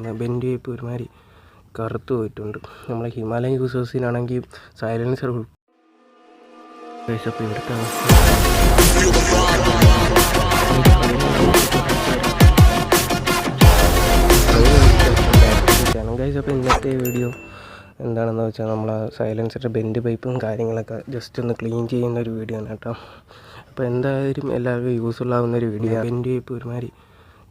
Bend type ഒരുമാതിരി കറുത്ത് പോയിട്ടുണ്ട്. നമ്മളെ ഹിമാലയൻ യൂസേഴ്സിനാണെങ്കിൽ സൈലൻസർ അപ്പോൾ ഇവിടുത്തെ അവസ്ഥ ഗൈസ്. അപ്പോൾ ഇന്നത്തെ വീഡിയോ എന്താണെന്ന് വെച്ചാൽ നമ്മൾ സൈലൻസറിൻ്റെ ബെൻഡ് പൈപ്പും കാര്യങ്ങളൊക്കെ ജസ്റ്റ് ഒന്ന് ക്ലീൻ ചെയ്യുന്ന ഒരു വീഡിയോ ആണ് കേട്ടോ. അപ്പോൾ എന്തായാലും എല്ലാവർക്കും യൂസ്ഫുൾ ആവുന്ന ഒരു വീഡിയോ. ബെൻഡ് പൈപ്പ് ഒരുമാതിരി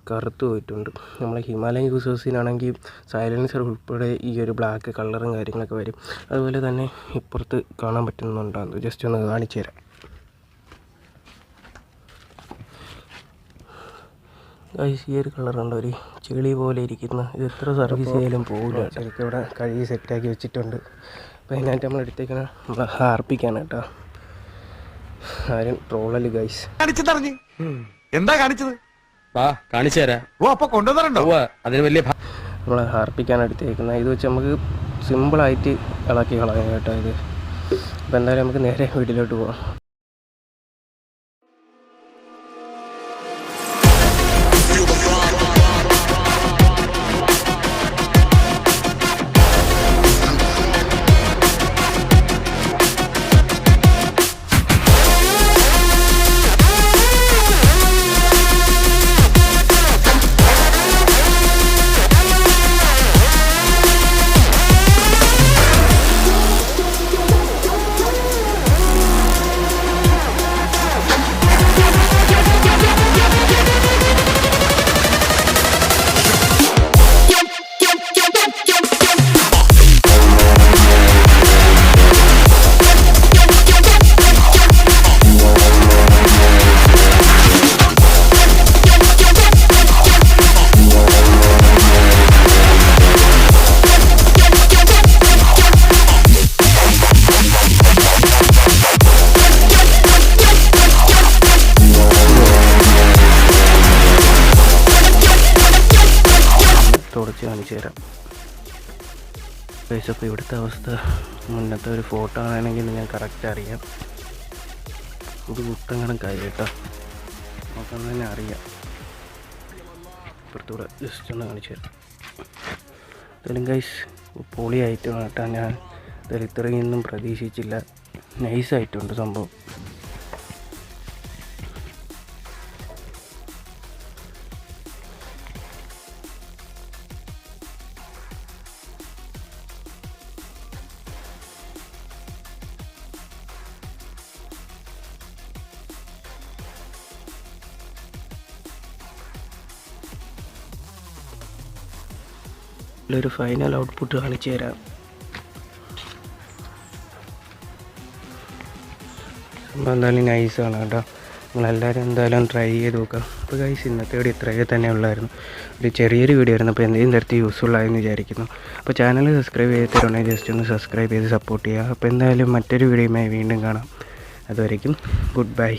കറുത്ത് പോയിട്ടുണ്ട്. നമ്മളെ ഹിമാലയൻ യൂസേഴ്സിനാണെങ്കിൽ സൈലൻസർ ഉൾപ്പെടെ ഈ ഒരു ബ്ലാക്ക് കളറും കാര്യങ്ങളൊക്കെ വരും. അതുപോലെ തന്നെ ഇപ്പുറത്ത് കാണാൻ പറ്റുന്നുണ്ടാകുന്നു, ജസ്റ്റ് ഒന്ന് കാണിച്ചു തരാം. ഗൈസ്, ഈ ഒരു കളറുണ്ട്, ഒരു ചെളി പോലെ ഇരിക്കുന്ന. ഇത് എത്ര സർവീസ് ചെയ്യാലും പോകില്ല. ശരിക്കും ഇവിടെ കഴുകി സെറ്റാക്കി വെച്ചിട്ടുണ്ട്. അപ്പോൾ അതിനായിട്ട് നമ്മൾ എടുത്തേക്കണം നമ്മൾ ഹാർപ്പിക്കാൻ കേട്ടോ. ആരും ട്രോളല് ഗൈസ്. എന്താ കാണിച്ചത്? കാണിച്ചു തരാം. അതിന് വലിയ നമ്മൾ ഹാർപ്പിക്കാണ് എടുത്തേക്കുന്നത്. ഇത് വെച്ച് നമുക്ക് സിമ്പിളായിട്ട് ഇളക്കി കളയാം കേട്ടോ ഇത്. അപ്പോൾ എന്തായാലും നമുക്ക് നേരെ വീട്ടിലോട്ട് പോകാം. തുടച്ച് കാണിച്ചു തരാം. ഗൈസ്, അപ്പോൾ ഇവിടുത്തെ അവസ്ഥ മുന്നത്തെ ഒരു ഫോട്ടോ ആണെങ്കിൽ ഞാൻ കറക്റ്റ് അറിയാം. ഇത് കുത്തങ്ങണം കാര്യം കേട്ടോ, നമുക്കൊന്ന് തന്നെ അറിയാം. ഇപ്പുറത്തൂടെ ജസ്റ്റ് ഒന്ന് കാണിച്ചു തരാം. എന്തായാലും ഗൈസ്, പൊളിയായിട്ട് കേട്ടോ. ഞാൻ ഇതിൽ ഇത്രയൊന്നും പ്രതീക്ഷിച്ചില്ല. നൈസായിട്ടുണ്ട് സംഭവം. ഒരു ഫൈനൽ ഔട്ട്പുട്ട് കാണിച്ചു തരാം. എന്തായാലും നൈസാണ് കേട്ടോ. നിങ്ങളെല്ലാവരും എന്തായാലും ട്രൈ ചെയ്ത് നോക്കാം. അപ്പോൾ ഗൈസ്, ഇന്നത്തെ വീഡിയോ ഇത്രയൊക്കെ തന്നെ ഉള്ളായിരുന്നു. ഒരു ചെറിയൊരു വീഡിയോ ആയിരുന്നു. അപ്പോൾ എന്തെങ്കിലും തരത്തിൽ യൂസ്ഫുൾ ആയെന്ന് വിചാരിക്കുന്നു. അപ്പോൾ ചാനൽ സബ്സ്ക്രൈബ് ചെയ്തിട്ടുണ്ടെങ്കിൽ ജസ്റ്റ് ഒന്ന് സബ്സ്ക്രൈബ് ചെയ്ത് സപ്പോർട്ട് ചെയ്യുക. അപ്പോൾ എന്തായാലും മറ്റൊരു വീഡിയോയുമായി വീണ്ടും കാണാം. അതുവരേക്കും ഗുഡ് ബൈ.